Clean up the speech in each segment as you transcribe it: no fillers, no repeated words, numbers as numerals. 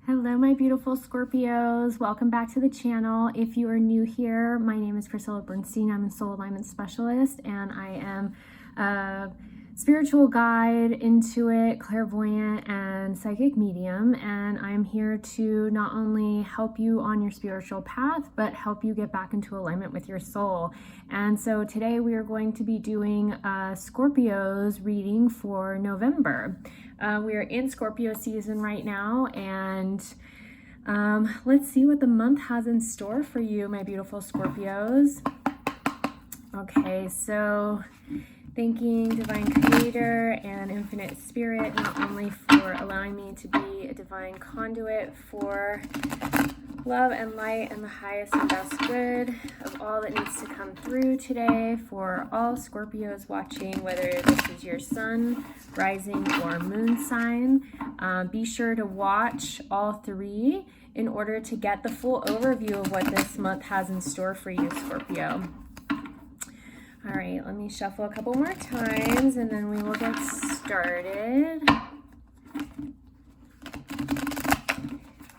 Hello, my beautiful Scorpios. Welcome back to the channel. If you are new here, my name is Priscilla Bernstein. I'm a soul alignment specialist, and I am a spiritual guide, intuit, clairvoyant, and psychic medium. And I'm here to not only help you on your spiritual path, but help you get back into alignment with your soul. And so today we are going to be doing Scorpio's reading for November. We are in Scorpio season right now, and let's see what the month has in store for you, my beautiful Scorpios. Okay, so thanking Divine Creator and Infinite Spirit, not only for allowing me to be a divine conduit for love and light and the highest and best good of all that needs to come through today for all Scorpios watching, whether this is your sun, rising, or moon sign. Be sure to watch all three in order to get the full overview of what this month has in store for you, Scorpio. All right, let me shuffle a couple more times and then we will get started.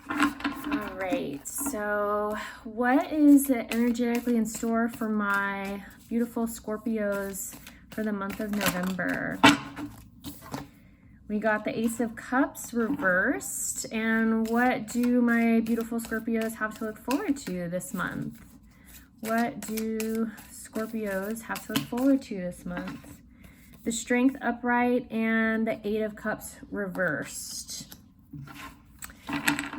All right, so what is energetically in store for my beautiful Scorpios for the month of November? We got the Ace of Cups reversed, and what do my beautiful Scorpios have to look forward to this month? What do Scorpios have to look forward to this month? The Strength upright and the Eight of Cups reversed.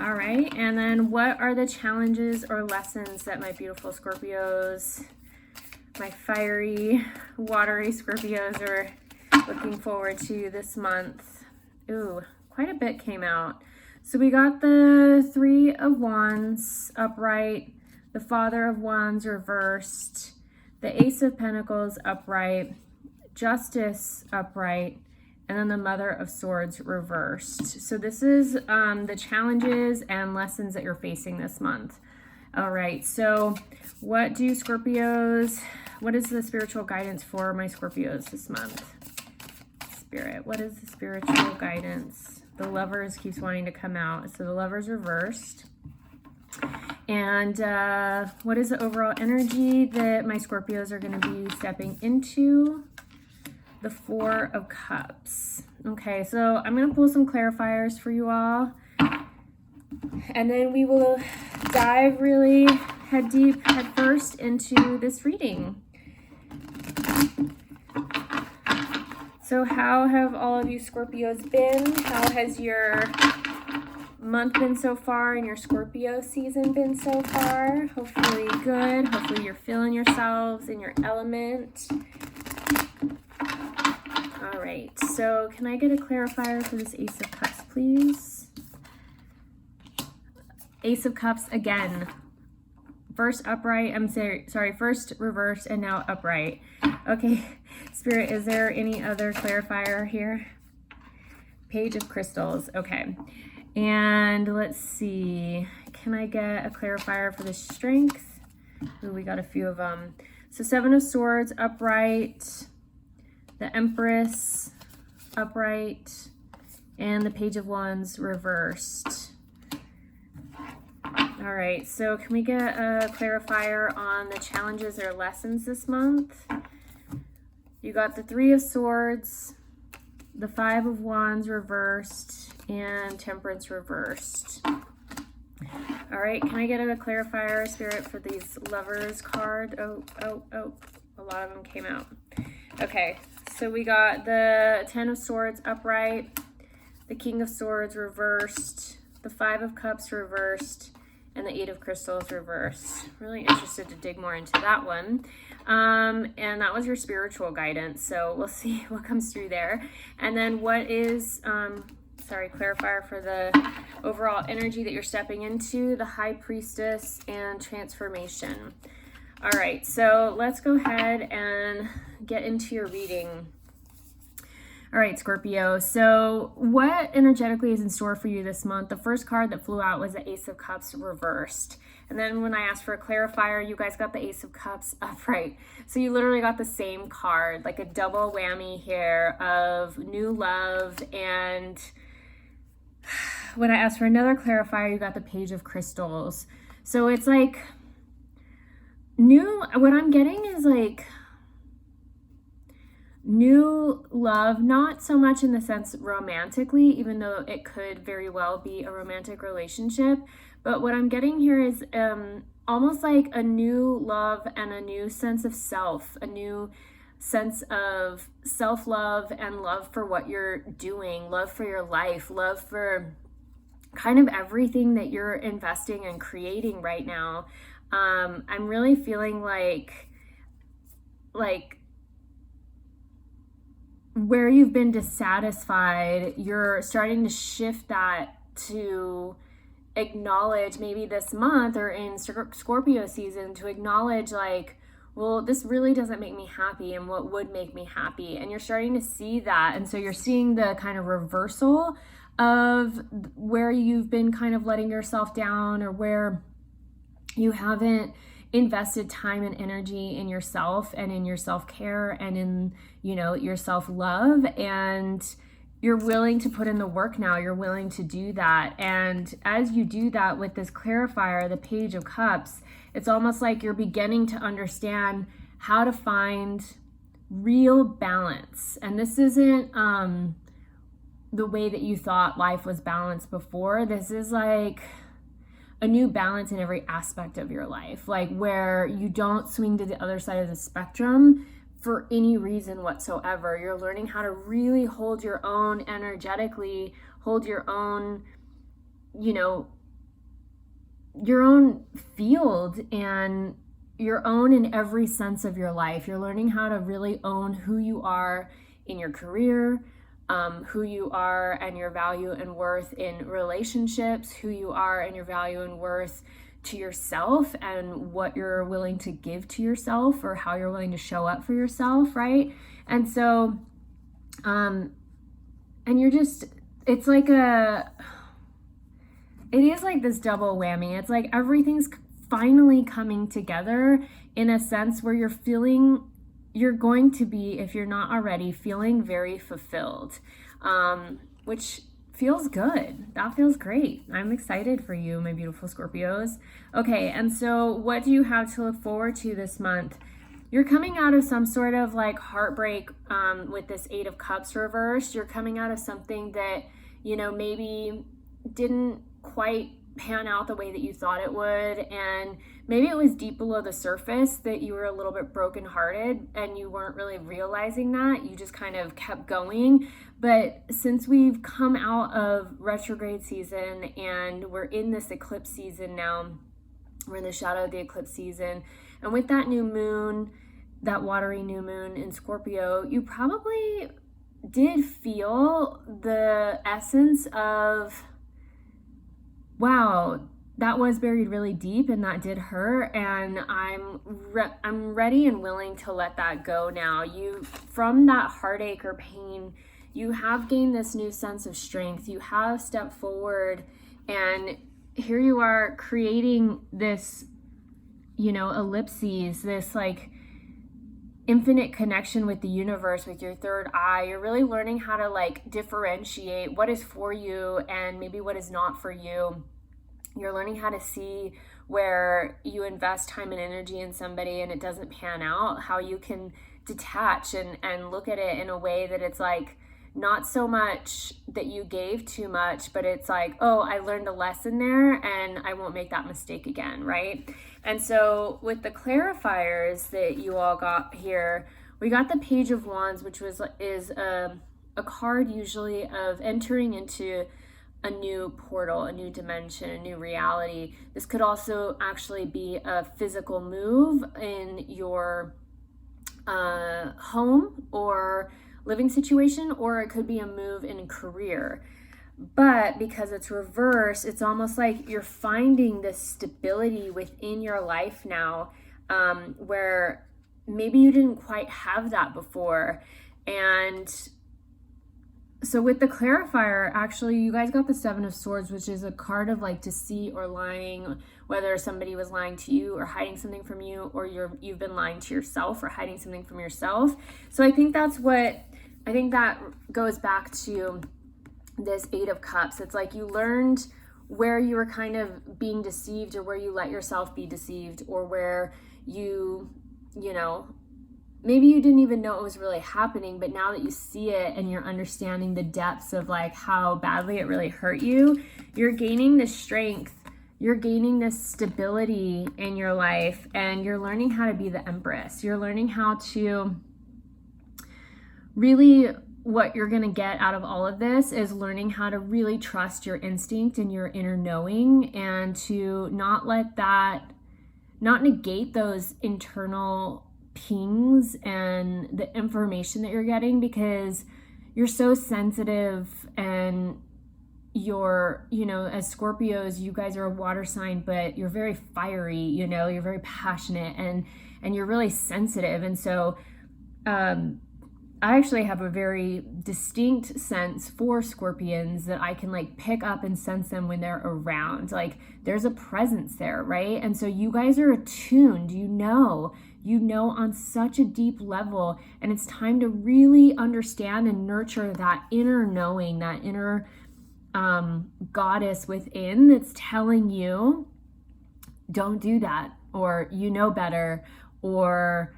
All right, and then what are the challenges or lessons that my beautiful Scorpios, my fiery, watery Scorpios are looking forward to this month? Ooh, quite a bit came out. So we got the Three of Wands upright, the Father of Wands reversed, the Ace of Pentacles upright, Justice upright, and then the Mother of Swords reversed. So this is the challenges and lessons that you're facing this month. All right, so what do Scorpios, what is the spiritual guidance for my Scorpios this month? Spirit, what is the spiritual guidance? The Lovers keeps wanting to come out. So the Lovers reversed. And what is the overall energy that my Scorpios are going to be stepping into? The Four of Cups. Okay, so I'm going to pull some clarifiers for you all. And then we will dive really head deep, head first into this reading. So how have all of you Scorpios been? How has your month been so far and your Scorpio season been so far? Hopefully good. Hopefully you're feeling yourselves in your element. All right, so can I get a clarifier for this Ace of Cups, please? Ace of Cups again. First upright, sorry, first reversed and now upright. Okay, Spirit, is there any other clarifier here? Page of Crystals, okay. And let's see, can I get a clarifier for the Strength? Ooh, we got a few of them. So Seven of Swords upright, the Empress upright, and the Page of Wands reversed. All right, so can we get a clarifier on the challenges or lessons this month? You got the Three of Swords, the Five of Wands reversed, and Temperance reversed. All right, can I get a clarifier, Spirit, for these Lovers card? Oh, a lot of them came out. Okay, so we got the Ten of Swords upright, the King of Swords reversed, the Five of Cups reversed, and the Eight of Crystals reversed. Really interested to dig more into that one. And that was your spiritual guidance, so we'll see what comes through there. And then what is, clarifier for the overall energy that you're stepping into, the High Priestess and Transformation. All right, so let's go ahead and get into your reading. All right, Scorpio, so what energetically is in store for you this month? The first card that flew out was the Ace of Cups reversed. And then when I asked for a clarifier, you guys got the Ace of Cups upright. So you literally got the same card, like a double whammy here of new love and when I asked for another clarifier, you got the Page of Crystals. So it's like what I'm getting is like new love, not so much in the sense romantically, even though it could very well be a romantic relationship. But what I'm getting here is almost like a new love and a new sense of self, a new sense of self-love and love for what you're doing, love for your life, love for kind of everything that you're investing and creating right now. I'm really feeling like where you've been dissatisfied, you're starting to shift that to acknowledge, maybe this month or in Scorpio season, to acknowledge like, well, this really doesn't make me happy, and what would make me happy. And you're starting to see that. And so you're seeing the kind of reversal of where you've been kind of letting yourself down, or where you haven't invested time and energy in yourself and in your self-care and in, your self-love, and you're willing to put in the work now. You're willing to do that. And as you do that with this clarifier, the Page of Cups, it's almost like you're beginning to understand how to find real balance. And this isn't the way that you thought life was balanced before. This is like a new balance in every aspect of your life, like where you don't swing to the other side of the spectrum for any reason whatsoever. You're learning how to really hold your own energetically, hold your own, your own field, and your own in every sense of your life. You're learning how to really own who you are in your career, who you are and your value and worth in relationships, who you are and your value and worth to yourself, and what you're willing to give to yourself, or how you're willing to show up for yourself, right? And so, and you're just, it is like this double whammy. It's like everything's finally coming together in a sense where you're going to be, if you're not already, feeling very fulfilled, which feels good. That feels great. I'm excited for you, my beautiful Scorpios. Okay, and so what do you have to look forward to this month? You're coming out of some sort of like heartbreak with this Eight of Cups reversed. You're coming out of something that, maybe didn't quite pan out the way that you thought it would, and maybe it was deep below the surface that you were a little bit brokenhearted and you weren't really realizing that. You just kind of kept going. But since we've come out of retrograde season and we're in this eclipse season now, we're in the shadow of the eclipse season, and with that new moon, that watery new moon in Scorpio, you probably did feel the essence of, wow, that was buried really deep and that did hurt, and I'm ready and willing to let that go now. From that heartache or pain, you have gained this new sense of strength. You have stepped forward, and here you are creating this, ellipses, this like infinite connection with the universe, with your third eye. You're really learning how to like differentiate what is for you and maybe what is not for you. You're learning how to see where you invest time and energy in somebody and it doesn't pan out, how you can detach and look at it in a way that it's like not so much that you gave too much, but it's like, oh, I learned a lesson there and I won't make that mistake again, right? And so with the clarifiers that you all got here, we got the Page of Wands, which is a card usually of entering into a new portal, a new dimension, a new reality. This could also actually be a physical move in your home or living situation, or it could be a move in a career. But because it's reversed, it's almost like you're finding this stability within your life now, where maybe you didn't quite have that before. And so with the clarifier, actually, you guys got the Seven of Swords, which is a card of like deceit or lying, whether somebody was lying to you or hiding something from you, or you've been lying to yourself or hiding something from yourself. So I think that goes back to this Eight of Cups. It's like you learned where you were kind of being deceived, or where you let yourself be deceived, or where you know, maybe you didn't even know it was really happening, but now that you see it and you're understanding the depths of like how badly it really hurt you, you're gaining this strength, you're gaining this stability in your life, and you're learning how to be the Empress. You're learning how to really, what you're going to get out of all of this is learning how to really trust your instinct and your inner knowing, and to not let that, not negate those internal pings and the information that you're getting, because you're so sensitive, and you're, you know, as Scorpios, you guys are a water sign, but you're very fiery, you know, you're very passionate, and you're really sensitive. And so I actually have a very distinct sense for Scorpions that I can like pick up and sense them when they're around. Like there's a presence there, right? And so you guys are attuned, you know on such a deep level, and it's time to really understand and nurture that inner knowing, that inner goddess within that's telling you, don't do that, or you know better, or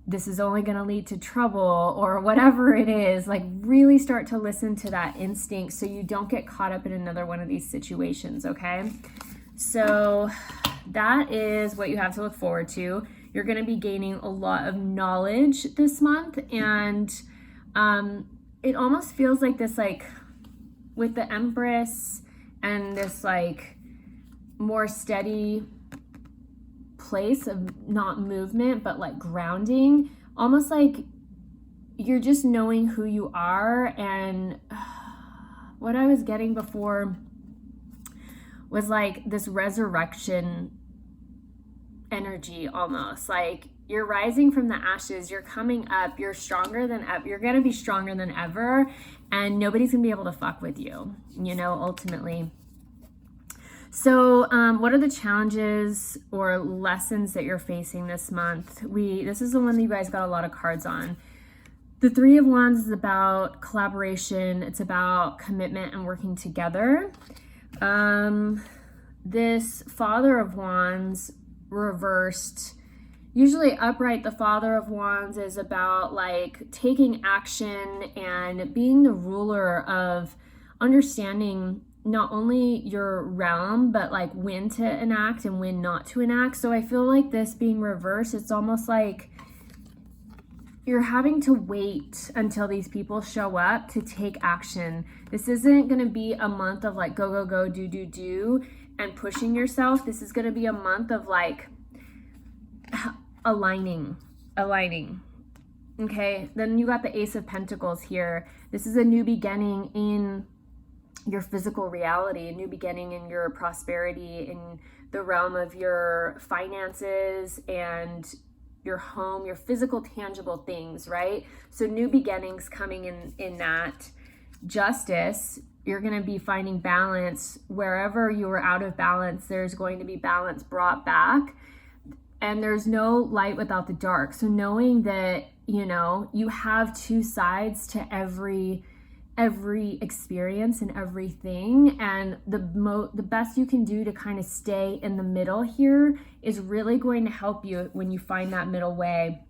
this is only going to lead to trouble, or whatever it is. Like really start to listen to that instinct so you don't get caught up in another one of these situations, okay? So that is what you have to look forward to. You're going to be gaining a lot of knowledge this month, and it almost feels like this, like with the Empress and this like more steady place of not movement but like grounding, almost like you're just knowing who you are. And what I was getting before was like this resurrection energy, almost like you're rising from the ashes, you're coming up, you're stronger than ever, you're gonna be stronger than ever, and nobody's gonna be able to fuck with you, you know, ultimately. So what are the challenges or lessons that you're facing this month? This is the one that you guys got a lot of cards on. The Three of Wands is about collaboration. It's about commitment and working together. This Father of Wands reversed, usually upright, the Father of Wands is about like taking action and being the ruler of understanding not only your realm, but like when to enact and when not to enact. So I feel like this being reversed, it's almost like you're having to wait until these people show up to take action. This isn't going to be a month of like go, go, go, do, and pushing yourself. This is going to be a month of like aligning. Okay, then you got the Ace of Pentacles here. This is a new beginning in your physical reality, a new beginning in your prosperity, in the realm of your finances and your home, your physical, tangible things, right? So new beginnings coming in that. Justice, you're going to be finding balance. Wherever you were out of balance, there's going to be balance brought back. And there's no light without the dark. So knowing that, you know, you have two sides to every experience and everything, and the best you can do to kind of stay in the middle here is really going to help you when you find that middle way.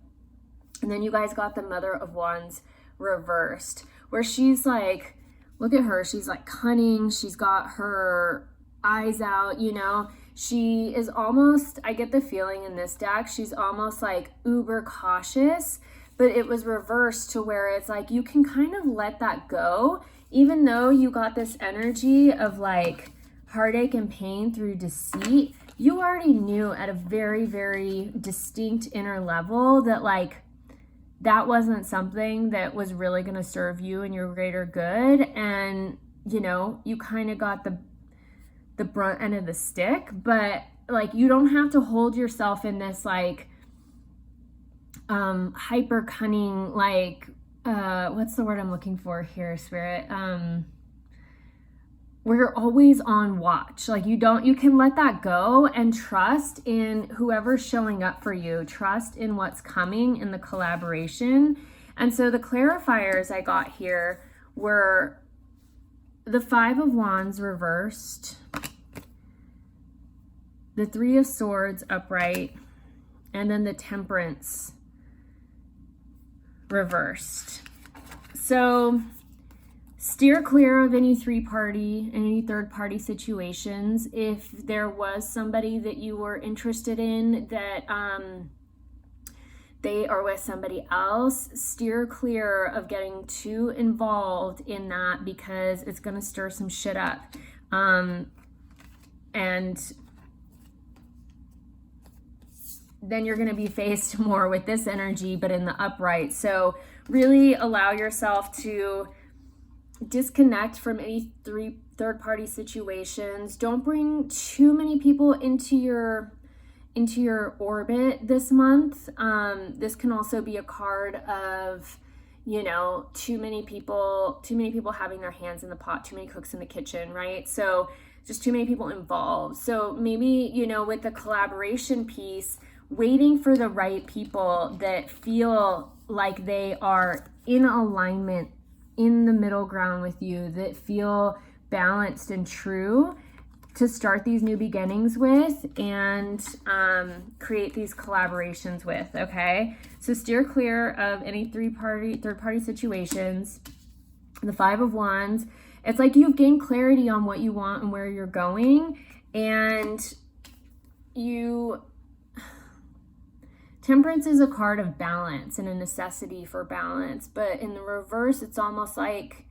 And then you guys got the Mother of Wands reversed, where she's like, look at her, she's like cunning, she's got her eyes out, you know, she is almost, I get the feeling in this deck, she's almost like uber cautious. But it was reversed to where it's like you can kind of let that go, even though you got this energy of like heartache and pain through deceit. You already knew at a very, very distinct inner level that like that wasn't something that was really going to serve you and your greater good. And, you know, you kind of got the brunt end of the stick, but like you don't have to hold yourself in this like hyper cunning, like what's the word I'm looking for here, Spirit, where you're always on watch. Like you can let that go and trust in whoever's showing up for you, trust in what's coming in the collaboration. And so the clarifiers I got here were the Five of Wands reversed, the Three of Swords upright, and then the Temperance reversed. So steer clear of any third-party situations. If there was somebody that you were interested in that they are with somebody else, steer clear of getting too involved in that, because it's going to stir some shit up. And then you're going to be faced more with this energy, but in the upright. So really allow yourself to disconnect from any third-party situations. Don't bring too many people into your orbit this month. This can also be a card of, you know, too many people having their hands in the pot, too many cooks in the kitchen, right? So just too many people involved. So maybe, you know, with the collaboration piece, waiting for the right people that feel like they are in alignment, in the middle ground with you, that feel balanced and true, to start these new beginnings with and create these collaborations with, okay? So steer clear of any third-party situations. The Five of Wands, it's like you've gained clarity on what you want and where you're going, and Temperance is a card of balance and a necessity for balance, but in the reverse, it's almost like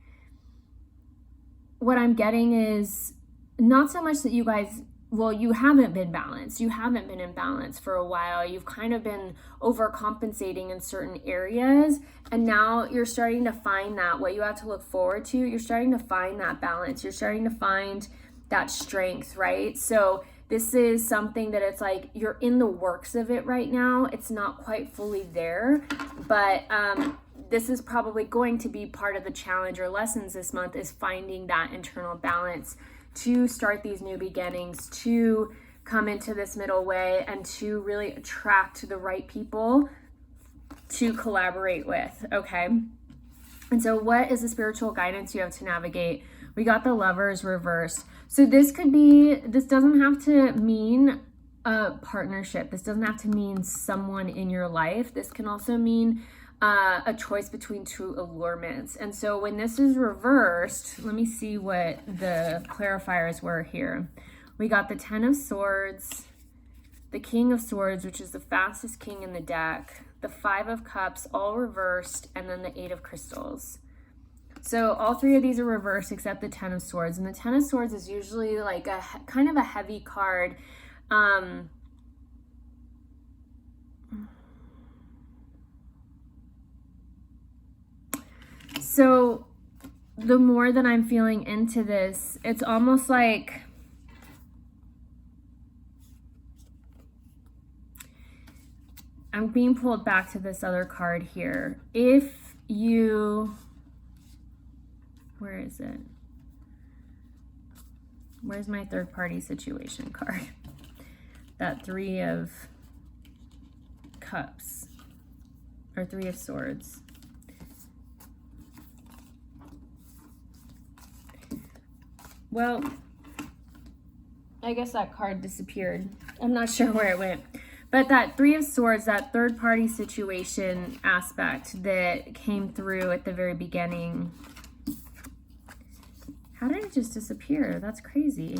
what I'm getting is not so much that you guys, well, you haven't been balanced. You haven't been in balance for a while. You've kind of been overcompensating in certain areas, and now you're starting to find that what you have to look forward to. You're starting to find that balance. You're starting to find that strength, right? So this is something that it's like you're in the works of it right now. It's not quite fully there, but this is probably going to be part of the challenge or lessons this month, is finding that internal balance to start these new beginnings, to come into this middle way, and to really attract the right people to collaborate with, okay? And so what is the spiritual guidance you have to navigate? We got the Lovers reversed. So this doesn't have to mean a partnership. This doesn't have to mean someone in your life. This can also mean a choice between two allurements. And so when this is reversed, let me see what the clarifiers were here. We got the Ten of Swords, the King of Swords, which is the fastest king in the deck, the Five of Cups, all reversed, and then the Eight of Crystals. So all three of these are reversed except the Ten of Swords. And the Ten of Swords is usually like a kind of a heavy card. So the more that I'm feeling into this, it's almost like I'm being pulled back to this other card here. If you, where is it? Where's my third party situation card? That Three of Cups, or Three of Swords. Well, I guess that card disappeared. I'm not sure where it went. But that Three of Swords, that third party situation aspect that came through at the very beginning. How did it just disappear? That's crazy.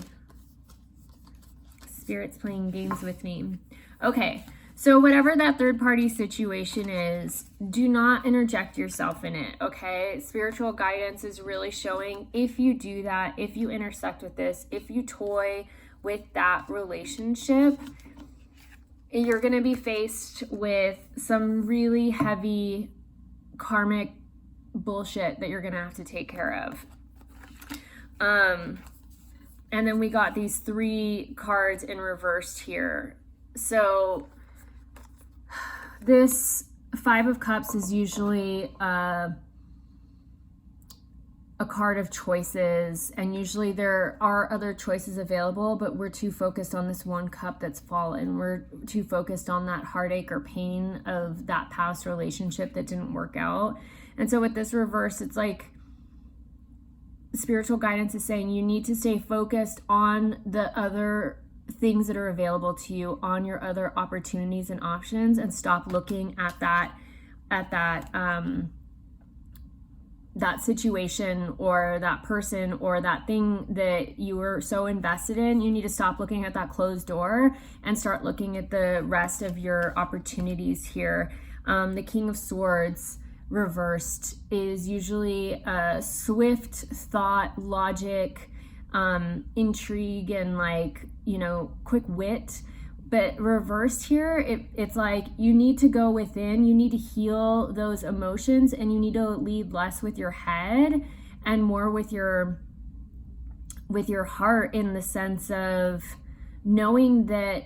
Spirit's playing games with me. Okay, so whatever that third party situation is, do not interject yourself in it, okay? Spiritual guidance is really showing if you do that, if you intersect with this, if you toy with that relationship, you're going to be faced with some really heavy karmic bullshit that you're going to have to take care of. And then we got these three cards in reversed here. So this Five of Cups is usually a card of choices, and usually there are other choices available, but we're too focused on this one cup that's fallen. We're too focused on that heartache or pain of that past relationship that didn't work out. And so with this reverse, it's like spiritual guidance is saying you need to stay focused on the other things that are available to you, on your other opportunities and options, and stop looking at that situation or that person or that thing that you were so invested in. You need to stop looking at that closed door and start looking at the rest of your opportunities here. The King of Swords reversed is usually a swift thought, logic, intrigue, and like, you know, quick wit. But reversed here, it's like you need to go within, you need to heal those emotions, and you need to lead less with your head and more with your heart, in the sense of knowing that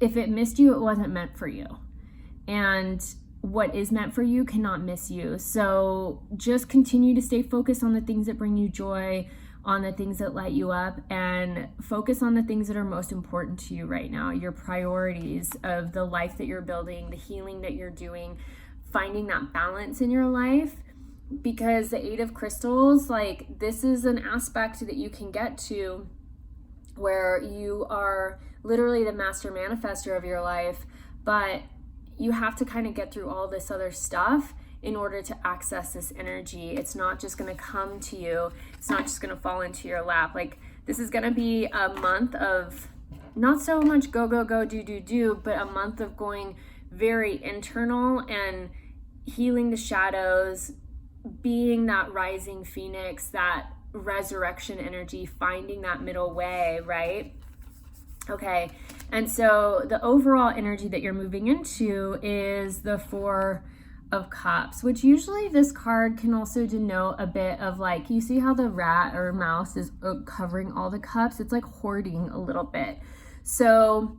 if it missed you, it wasn't meant for you. And what is meant for you cannot miss you. So just continue to stay focused on the things that bring you joy, on the things that light you up, and focus on the things that are most important to you right now, your priorities of the life that you're building, the healing that you're doing, finding that balance in your life. Because the Eight of Crystals, like, this is an aspect that you can get to where you are literally the master manifester of your life, but you have to kind of get through all this other stuff in order to access this energy. It's not just going to come to you. It's not just going to fall into your lap. Like, this is going to be a month of not so much go, go, go, do, do, do, but a month of going very internal and healing the shadows, being that rising phoenix, that resurrection energy, finding that middle way, right? Okay, and so the overall energy that you're moving into is the Four of Cups, which usually this card can also denote a bit of, like, you see how the rat or mouse is covering all the cups? It's like hoarding a little bit. So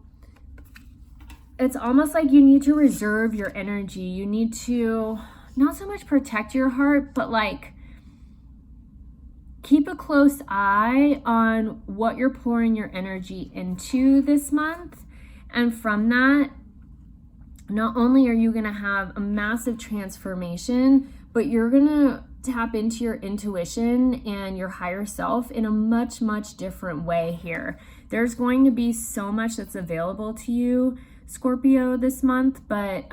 it's almost like you need to reserve your energy. You need to not so much protect your heart, but like keep a close eye on what you're pouring your energy into this month. And from that, not only are you going to have a massive transformation, but you're going to tap into your intuition and your higher self in a much, much different way here. There's going to be so much that's available to you, Scorpio, this month, but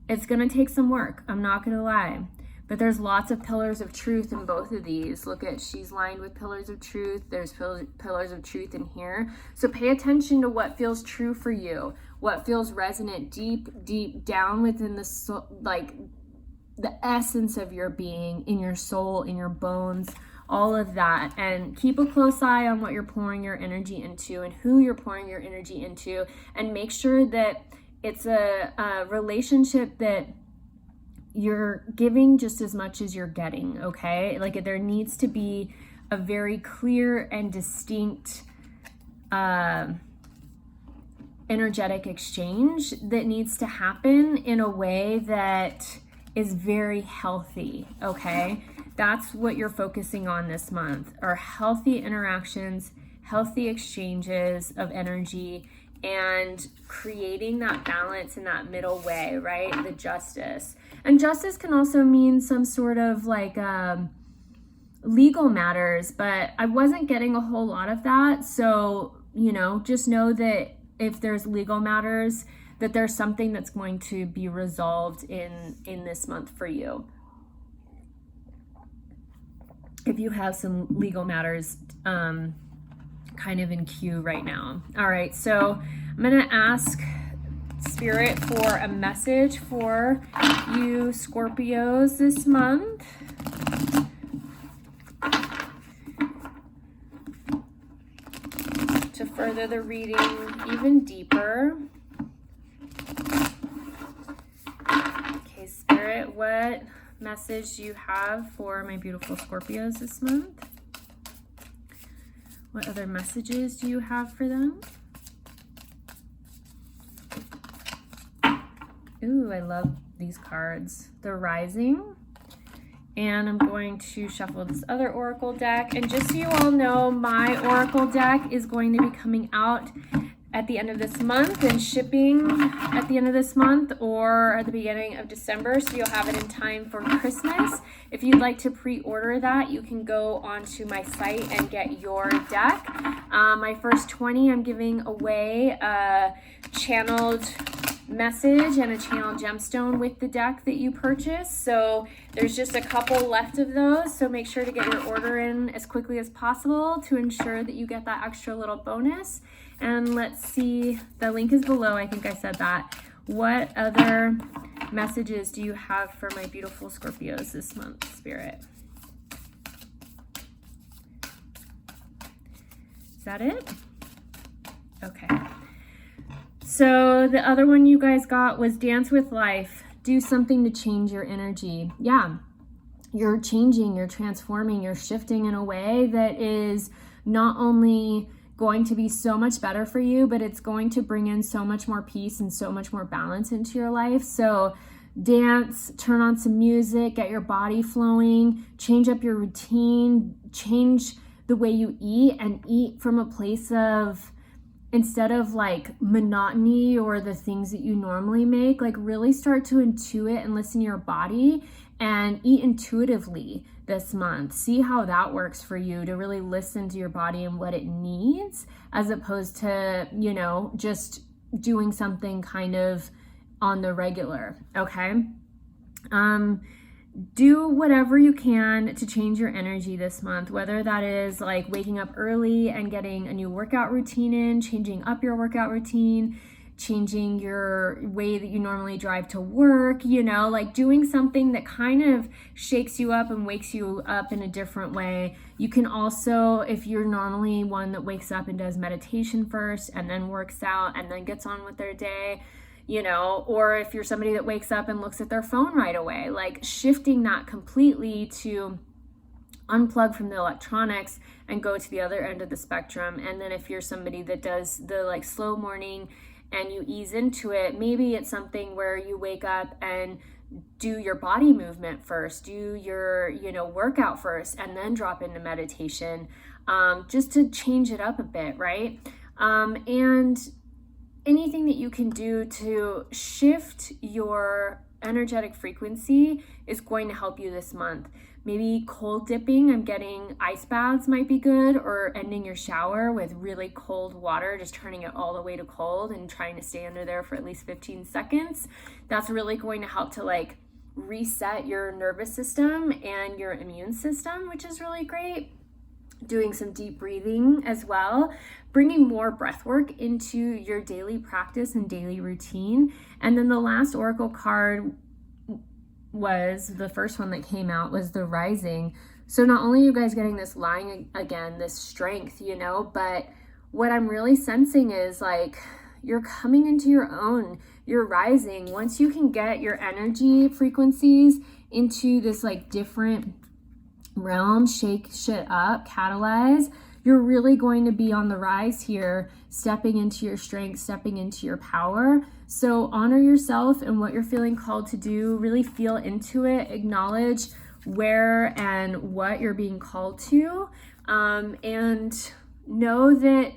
it's going to take some work. I'm not going to lie. But there's lots of pillars of truth in both of these. Look at, she's lined with pillars of truth. There's pillars of truth in here. So pay attention to what feels true for you, what feels resonant deep, deep down within the soul, like the essence of your being, in your soul, in your bones, all of that. And keep a close eye on what you're pouring your energy into and who you're pouring your energy into, and make sure that it's a relationship that you're giving just as much as you're getting, okay? Like, there needs to be a very clear and distinct energetic exchange that needs to happen in a way that is very healthy, okay? That's what you're focusing on this month, are healthy interactions, healthy exchanges of energy, and creating that balance in that middle way, right? The justice. And justice can also mean some sort of like legal matters, but I wasn't getting a whole lot of that. So, you know, just know that if there's legal matters, that there's something that's going to be resolved in this month for you. If you have some legal matters kind of in queue right now. All right, so I'm going to ask Spirit for a message for you Scorpios this month. To further the reading even deeper. Okay, Spirit, what message do you have for my beautiful Scorpios this month? What other messages do you have for them? Ooh, I love these cards. The Rising. And I'm going to shuffle this other Oracle deck. And just so you all know, my Oracle deck is going to be coming out at the end of this month and shipping at the end of this month or at the beginning of December, so you'll have it in time for Christmas. If you'd like to pre-order that, you can go onto my site and get your deck. My first 20, I'm giving away a channeled message and a channeled gemstone with the deck that you purchase. So there's just a couple left of those, so make sure to get your order in as quickly as possible to ensure that you get that extra little bonus. And let's see, the link is below. I think I said that. What other messages do you have for my beautiful Scorpios this month, Spirit? Is that it? Okay. So the other one you guys got was dance with life. Do something to change your energy. Yeah, you're changing, you're transforming, you're shifting in a way that is not only going to be so much better for you, but it's going to bring in so much more peace and so much more balance into your life. So dance, turn on some music, get your body flowing, change up your routine, change the way you eat, and eat from a place of, instead of like monotony or the things that you normally make, like really start to intuit and listen to your body and eat intuitively this month. See how that works for you, to really listen to your body and what it needs, as opposed to, you know, just doing something kind of on the regular, okay? Do whatever you can to change your energy this month, whether that is like waking up early and getting a new workout routine in, changing up your workout routine, changing your way that you normally drive to work, you know, like doing something that kind of shakes you up and wakes you up in a different way. You can also, if you're normally one that wakes up and does meditation first and then works out and then gets on with their day, you know, or if you're somebody that wakes up and looks at their phone right away, like shifting that completely to unplug from the electronics and go to the other end of the spectrum. And then if you're somebody that does the like slow morning and you ease into it, maybe it's something where you wake up and do your body movement first, do your, you know, workout first, and then drop into meditation, just to change it up a bit, right? And anything that you can do to shift your energetic frequency is going to help you this month. Maybe cold dipping, I'm getting ice baths might be good, or ending your shower with really cold water, just turning it all the way to cold and trying to stay under there for at least 15 seconds. That's really going to help to like reset your nervous system and your immune system, which is really great. Doing some deep breathing as well, bringing more breath work into your daily practice and daily routine. And then the last oracle card was, the first one that came out was the Rising. So not only are you guys getting this lying again, this strength, you know, but what I'm really sensing is like you're coming into your own, you're rising. Once you can get your energy frequencies into this like different realm, shake shit up, catalyze, you're really going to be on the rise here, stepping into your strength, stepping into your power. So honor yourself and what you're feeling called to do. Really feel into it, acknowledge where and what you're being called to, and know that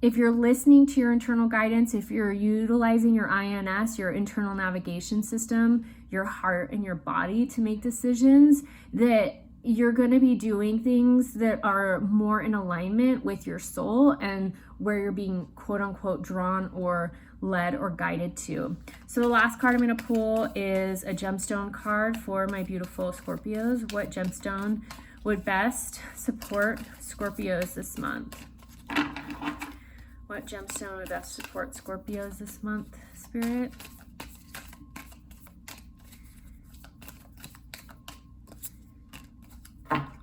if you're listening to your internal guidance, if you're utilizing your INS, your internal navigation system, your heart and your body to make decisions, that you're going to be doing things that are more in alignment with your soul and where you're being quote unquote drawn or led or guided to. So the last card I'm going to pull is a gemstone card for my beautiful Scorpios. What gemstone would best support Scorpios this month? What gemstone would best support Scorpios this month, Spirit?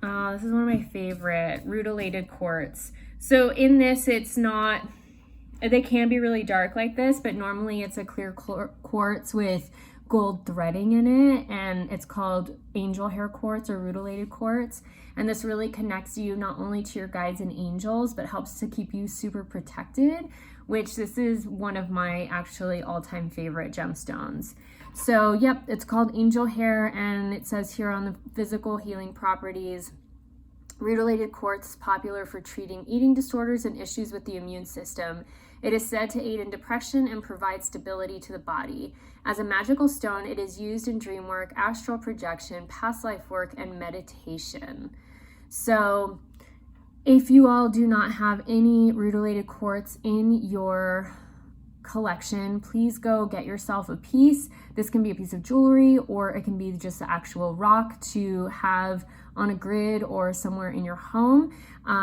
Oh, this is one of my favorite, rutilated quartz. So in this, it's not, they can be really dark like this, but normally it's a clear quartz with gold threading in it, and it's called angel hair quartz or rutilated quartz. And this really connects you not only to your guides and angels, but helps to keep you super protected, which this is one of my actually all-time favorite gemstones. So yep, it's called angel hair, and it says here on the physical healing properties Rutilated quartz is popular for treating eating disorders and issues with the immune system. It is said to aid in depression and provide stability to the body. As a magical stone, it is used in dream work, astral projection, past life work, and meditation. So if you all do not have any rutilated quartz in your collection, please go get yourself a piece. This can be a piece of jewelry, or it can be just the actual rock to have on a grid or somewhere in your home.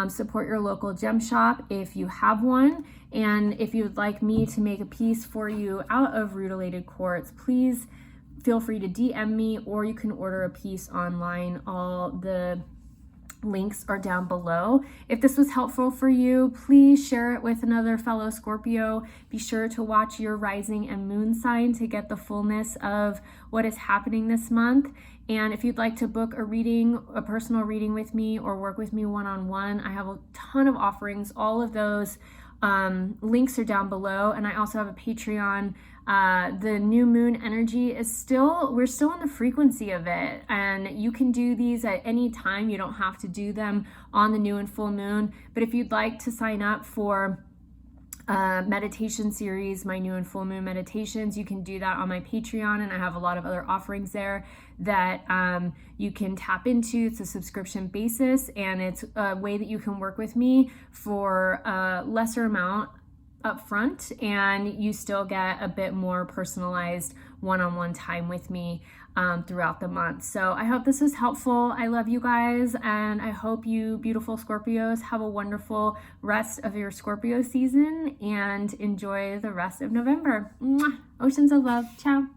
Support your local gem shop if you have one. And if you would like me to make a piece for you out of rutilated quartz, please feel free to DM me, or you can order a piece online. All the links are down below. If this was helpful for you, please share it with another fellow Scorpio. Be sure to watch your rising and moon sign to get the fullness of what is happening this month. And if you'd like to book a reading, a personal reading with me, or work with me one-on-one, I have a ton of offerings. All of those links are down below. And I also have a Patreon. The new moon energy is we're still in the frequency of it, and you can do these at any time. You don't have to do them on the new and full moon. But if you'd like to sign up for meditation series, my new and full moon meditations, you can do that on my Patreon, and I have a lot of other offerings there that you can tap into. It's a subscription basis, and it's a way that you can work with me for a lesser amount up front, and you still get a bit more personalized one-on-one time with me throughout the month. So I hope this was helpful. I love you guys, and I hope you beautiful Scorpios have a wonderful rest of your Scorpio season and enjoy the rest of November. Mwah! Oceans of love. Ciao.